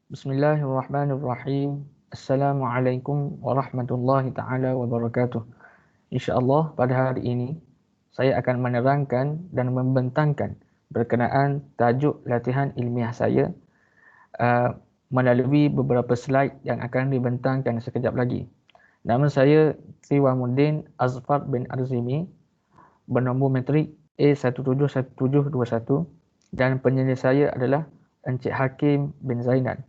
Bismillahirrahmanirrahim. Assalamualaikum warahmatullahi taala wabarakatuh. InsyaAllah pada hari ini saya akan menerangkan dan membentangkan berkenaan tajuk latihan ilmiah saya melalui beberapa slide yang akan dibentangkan sekejap lagi. Nama saya Sri Wahmuddin Azfar bin Arzimi, bernombor metrik A171721 dan penyelidik saya adalah Encik Hakim bin Zainan.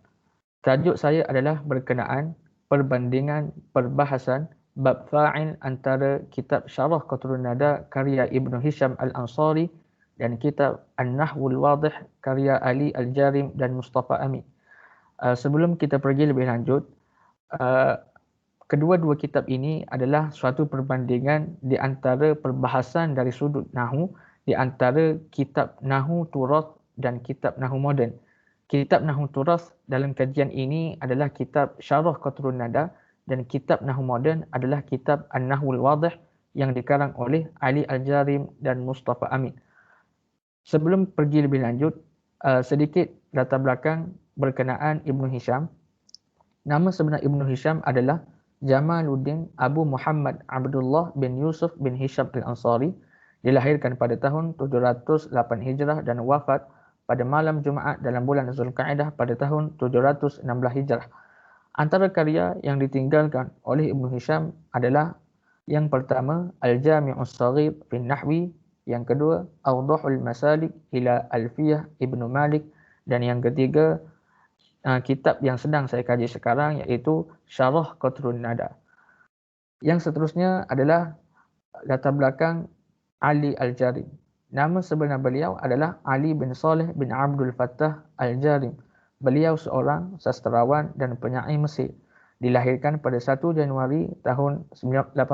Tajuk saya adalah berkenaan perbandingan perbahasan bab fa'il antara kitab Syarah Qatrun Nada karya Ibnu Hisham Al-Ansari dan kitab An-Nahwul Wadih karya Ali Al-Jarim dan Mustafa Amin. Sebelum kita pergi lebih lanjut, kedua-dua kitab ini adalah suatu perbandingan di antara perbahasan dari sudut Nahu di antara kitab Nahu Turath dan kitab Nahu Moden. Kitab Nahu Turath dalam kajian ini adalah kitab Syarah Qatrun Nada dan kitab Nahu Moden adalah kitab An-Nahwul Wadih yang dikarang oleh Ali Al-Jarim dan Mustafa Amin. Sebelum pergi lebih lanjut, sedikit latar belakang berkenaan Ibnu Hisham. Nama sebenar Ibnu Hisham adalah Jamaluddin Abu Muhammad Abdullah bin Yusuf bin Hisham Al-Ansari. Dilahirkan pada tahun 708 Hijrah dan wafat pada malam Jumaat dalam bulan Zulkaidah pada tahun 716 Hijrah. Antara karya yang ditinggalkan oleh Ibnu Hisham adalah yang pertama Al-Jami'us Saghir fi Nahwi, yang kedua Awdahul Masalik ila Alfiyah Ibnu Malik, dan yang ketiga kitab yang sedang saya kaji sekarang iaitu Syarah Qatrun Nada. Yang seterusnya adalah latar belakang Ali Al-Jarim. Nama sebenar beliau adalah Ali bin Saleh bin Abdul Fattah Al-Jarim. Beliau seorang sastrawan dan penyair Mesir. Dilahirkan pada 1 Januari tahun 1881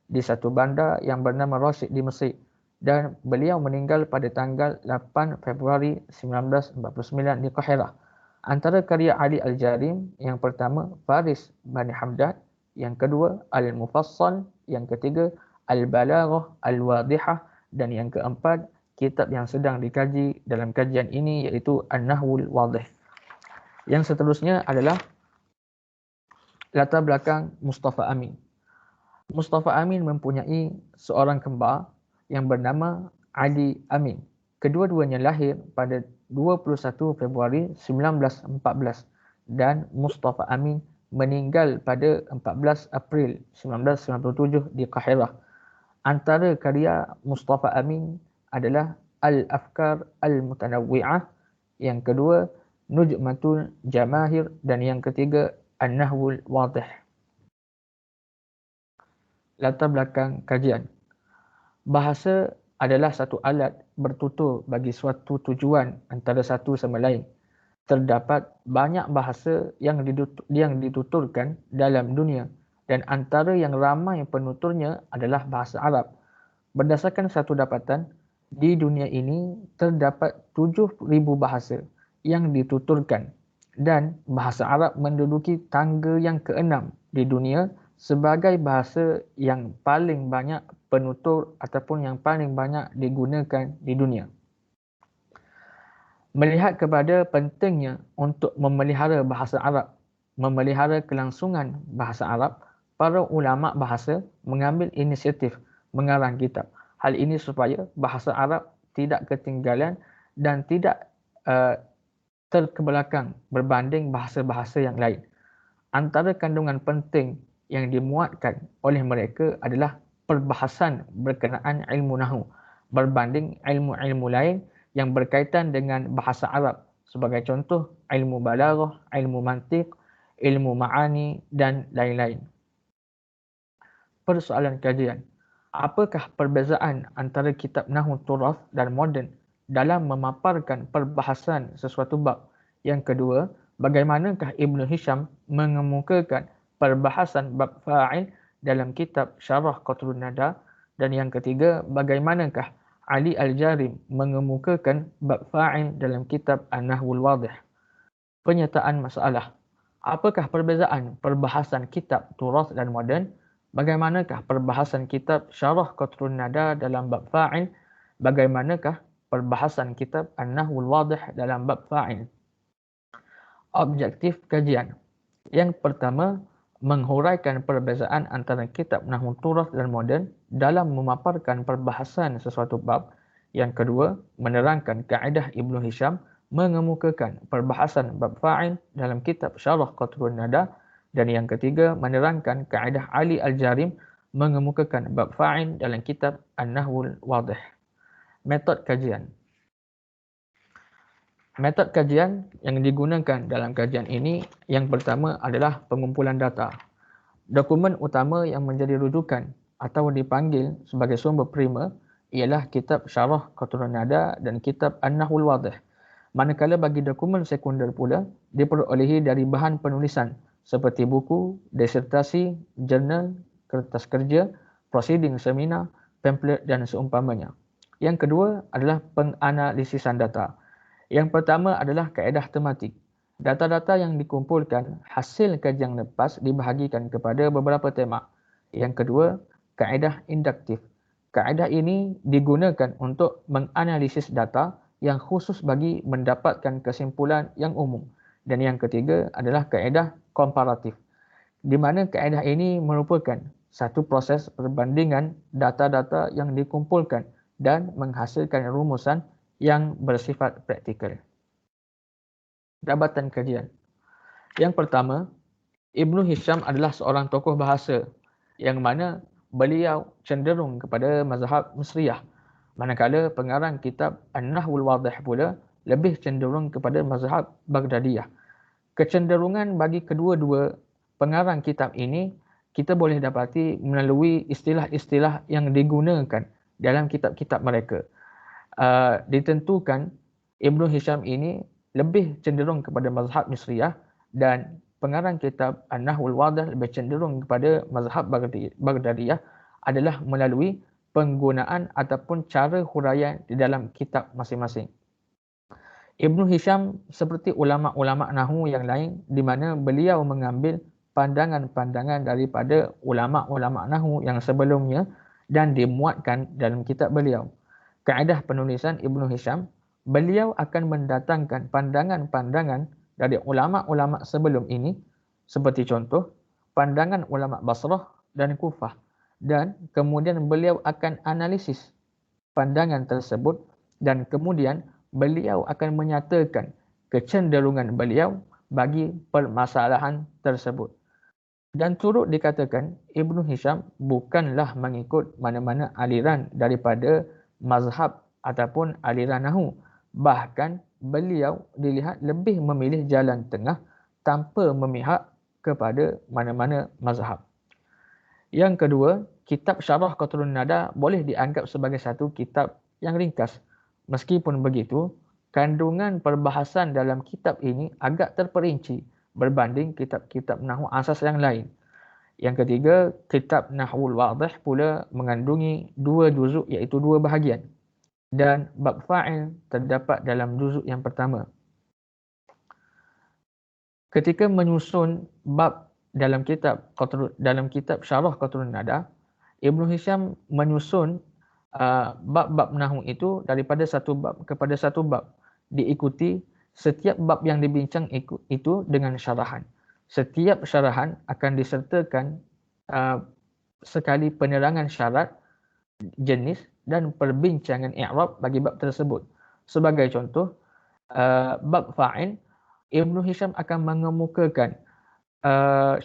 di satu bandar yang bernama Rashid di Mesir. Dan beliau meninggal pada tanggal 8 Februari 1949 di Qahirah. Antara karya Ali Al-Jarim, yang pertama Faris Bani Hamdan, yang kedua Al-Mufassal, yang ketiga Al-Balaghah Al-Wadihah, dan yang keempat kitab yang sedang dikaji dalam kajian ini iaitu An-Nahwul Wadih. Yang seterusnya adalah latar belakang Mustafa Amin. Mustafa Amin mempunyai seorang kembar yang bernama Ali Amin. Kedua-duanya lahir pada 21 Februari 1914 dan Mustafa Amin meninggal pada 14 April 1997 di Qahirah. Antara karya Mustafa Amin adalah Al-Afkar Al-Mutanawwi'ah, yang kedua Nujmatul Jamahir, dan yang ketiga An-Nahwul Wadih. Latar belakang kajian. Bahasa adalah satu alat bertutur bagi suatu tujuan antara satu sama lain. Terdapat banyak bahasa yang dituturkan dalam dunia dan antara yang ramai penuturnya adalah bahasa Arab. Berdasarkan satu dapatan, di dunia ini terdapat 7,000 bahasa yang dituturkan dan bahasa Arab menduduki tangga yang ke-6 di dunia sebagai bahasa yang paling banyak penutur ataupun yang paling banyak digunakan di dunia. Melihat kepada pentingnya untuk memelihara bahasa Arab, memelihara kelangsungan bahasa Arab, para ulama bahasa mengambil inisiatif mengarang kitab. Hal ini supaya bahasa Arab tidak ketinggalan dan tidak terkebelakang berbanding bahasa-bahasa yang lain. Antara kandungan penting yang dimuatkan oleh mereka adalah perbahasan berkenaan ilmu Nahu berbanding ilmu-ilmu lain yang berkaitan dengan bahasa Arab. Sebagai contoh, ilmu balaghah, ilmu mantiq, ilmu ma'ani dan lain-lain. Persoalan kajian. Apakah perbezaan antara kitab Nahwu Turath dan Moden dalam memaparkan perbahasan sesuatu bab? Yang kedua, bagaimanakah Ibnu Hisham mengemukakan perbahasan bab fa'il dalam kitab Syarah Qatrun Nada? Dan yang ketiga, bagaimanakah Ali Al-Jarim mengemukakan bab fa'il dalam kitab An-Nahwul Wadih? Penyataan masalah. Apakah perbezaan perbahasan kitab Turath dan Moden? Bagaimanakah perbahasan kitab Syarah Qatrun Nada dalam bab fa'il? Bagaimanakah perbahasan kitab An-Nahwul Wadih dalam bab fa'il? Objektif kajian. Yang pertama, menghuraikan perbezaan antara kitab Nahwu Turas dan moden dalam memaparkan perbahasan sesuatu bab. Yang kedua, menerangkan kaedah Ibnu Hisham mengemukakan perbahasan bab fa'il dalam kitab Syarah Qatrun Nada. Dan yang ketiga, menerangkan kaedah Ali Al-Jarim mengemukakan bab fa'il dalam kitab An-Nahwul Wadih. Metod kajian. Metod kajian yang digunakan dalam kajian ini yang pertama adalah pengumpulan data. Dokumen utama yang menjadi rujukan atau dipanggil sebagai sumber primer ialah kitab Syarah Qatrun Nada dan kitab An-Nahwul Wadih. Manakala bagi dokumen sekunder pula diperolehi dari bahan penulisan seperti buku, disertasi, jurnal, kertas kerja, prosiding seminar, pamphlet dan seumpamanya. Yang kedua adalah penganalisisan data. Yang pertama adalah kaedah tematik. Data-data yang dikumpulkan hasil kajian lepas dibahagikan kepada beberapa tema. Yang kedua, kaedah induktif. Kaedah ini digunakan untuk menganalisis data yang khusus bagi mendapatkan kesimpulan yang umum. Dan yang ketiga adalah kaedah komparatif, di mana kaedah ini merupakan satu proses perbandingan data-data yang dikumpulkan dan menghasilkan rumusan yang bersifat praktikal. Jabatan kajian. Yang pertama, Ibnu Hisham adalah seorang tokoh bahasa yang mana beliau cenderung kepada mazhab Misriyah, manakala pengarang kitab An-Nahwul Wadih pula lebih cenderung kepada mazhab Baghdadiyah. Kecenderungan bagi kedua-dua pengarang kitab ini kita boleh dapati melalui istilah-istilah yang digunakan dalam kitab-kitab mereka. Ditentukan Ibnu Hisham ini lebih cenderung kepada mazhab Misriyah dan pengarang kitab An-Nahwul Wadih lebih cenderung kepada mazhab Baghdadiyah adalah melalui penggunaan ataupun cara huraian di dalam kitab masing-masing. Ibnu Hisham seperti ulama-ulama nahwu yang lain di mana beliau mengambil pandangan-pandangan daripada ulama-ulama nahwu yang sebelumnya dan dimuatkan dalam kitab beliau. Kaedah penulisan Ibnu Hisham, beliau akan mendatangkan pandangan-pandangan dari ulama-ulama sebelum ini seperti contoh pandangan ulama Basrah dan Kufah, dan kemudian beliau akan analisis pandangan tersebut dan kemudian beliau akan menyatakan kecenderungan beliau bagi permasalahan tersebut. Dan turut dikatakan Ibnu Hisham bukanlah mengikut mana-mana aliran daripada mazhab ataupun aliran nahwu. Bahkan beliau dilihat lebih memilih jalan tengah tanpa memihak kepada mana-mana mazhab. Yang kedua, kitab Syarah Qatrun Nada boleh dianggap sebagai satu kitab yang ringkas. Meskipun begitu, kandungan perbahasan dalam kitab ini agak terperinci berbanding kitab-kitab nahwu asas yang lain. Yang ketiga, kitab Nahwul Wadih pula mengandungi dua juzuk iaitu dua bahagian. Dan bab fa'il terdapat dalam juzuk yang pertama. Ketika menyusun bab dalam kitab Syarah Qatrun Nada, Ibnu Hisham menyusun bab-bab nahwu itu daripada satu bab kepada satu bab. Diikuti setiap bab yang dibincang itu dengan syarahan. Setiap syarahan akan disertakan sekali penerangan syarat, jenis dan perbincangan i'rab bagi bab tersebut. Sebagai contoh, bab fa'il, Ibnu Hisham akan mengemukakan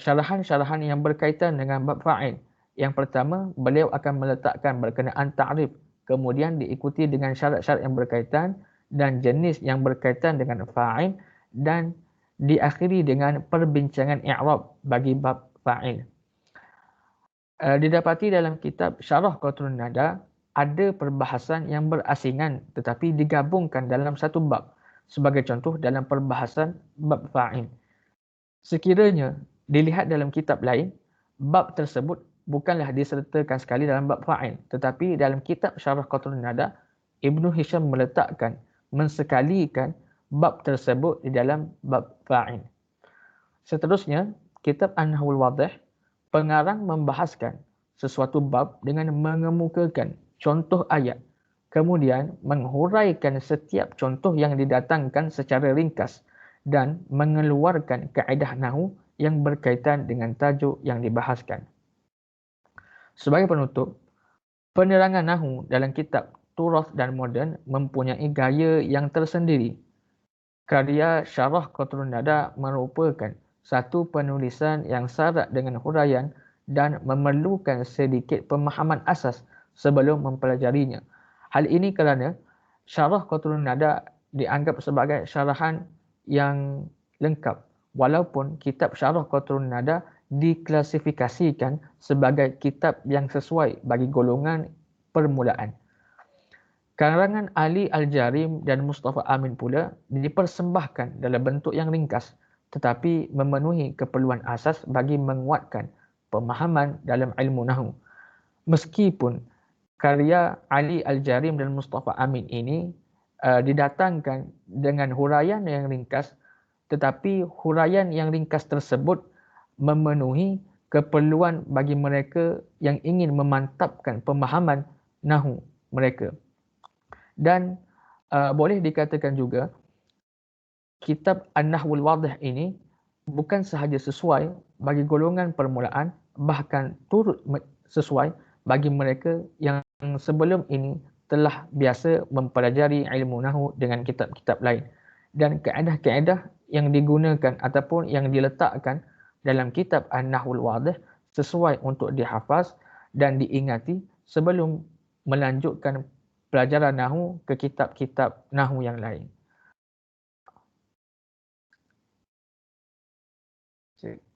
syarahan-syarahan yang berkaitan dengan bab fa'il. Yang pertama, beliau akan meletakkan berkenaan ta'rif, kemudian diikuti dengan syarat-syarat yang berkaitan dan jenis yang berkaitan dengan fa'il, dan diakhiri dengan perbincangan i'rab bagi bab fa'il. Didapati dalam kitab Syarah Qatrun Nada ada perbahasan yang berasingan tetapi digabungkan dalam satu bab. Sebagai contoh dalam perbahasan bab fa'il. Sekiranya dilihat dalam kitab lain, bab tersebut bukanlah disertakan sekali dalam bab fa'il, tetapi dalam kitab Syarah Qatrun Nada, Ibnu Hisham meletakkan, mensekalikan bab tersebut di dalam bab fa'il. Seterusnya, kitab An-Nahwul Wadih, pengarang membahaskan sesuatu bab dengan mengemukakan contoh ayat, kemudian menghuraikan setiap contoh yang didatangkan secara ringkas dan mengeluarkan kaedah nahu yang berkaitan dengan tajuk yang dibahaskan. Sebagai penutup, penerangan nahu dalam kitab Turath dan Modern mempunyai gaya yang tersendiri. Karya Syarah Qatrun Nada merupakan satu penulisan yang syarat dengan huraian dan memerlukan sedikit pemahaman asas sebelum mempelajarinya. Hal ini kerana Syarah Qatrun Nada dianggap sebagai syarahan yang lengkap, walaupun kitab Syarah Qatrun Nada diklasifikasikan sebagai kitab yang sesuai bagi golongan permulaan. Karangan Ali Al-Jarim dan Mustafa Amin pula dipersembahkan dalam bentuk yang ringkas tetapi memenuhi keperluan asas bagi menguatkan pemahaman dalam ilmu nahu. Meskipun karya Ali Al-Jarim dan Mustafa Amin ini didatangkan dengan huraian yang ringkas, tetapi huraian yang ringkas tersebut memenuhi keperluan bagi mereka yang ingin memantapkan pemahaman nahu mereka. Dan boleh dikatakan juga kitab An-Nahwul Wadih ini bukan sahaja sesuai bagi golongan permulaan, bahkan turut sesuai bagi mereka yang sebelum ini telah biasa mempelajari ilmu nahu dengan kitab-kitab lain. Dan kaedah-kaedah yang digunakan ataupun yang diletakkan dalam kitab An-Nahwul Wadih sesuai untuk dihafaz dan diingati sebelum melanjutkan pelajaran nahu ke kitab-kitab nahu yang lain.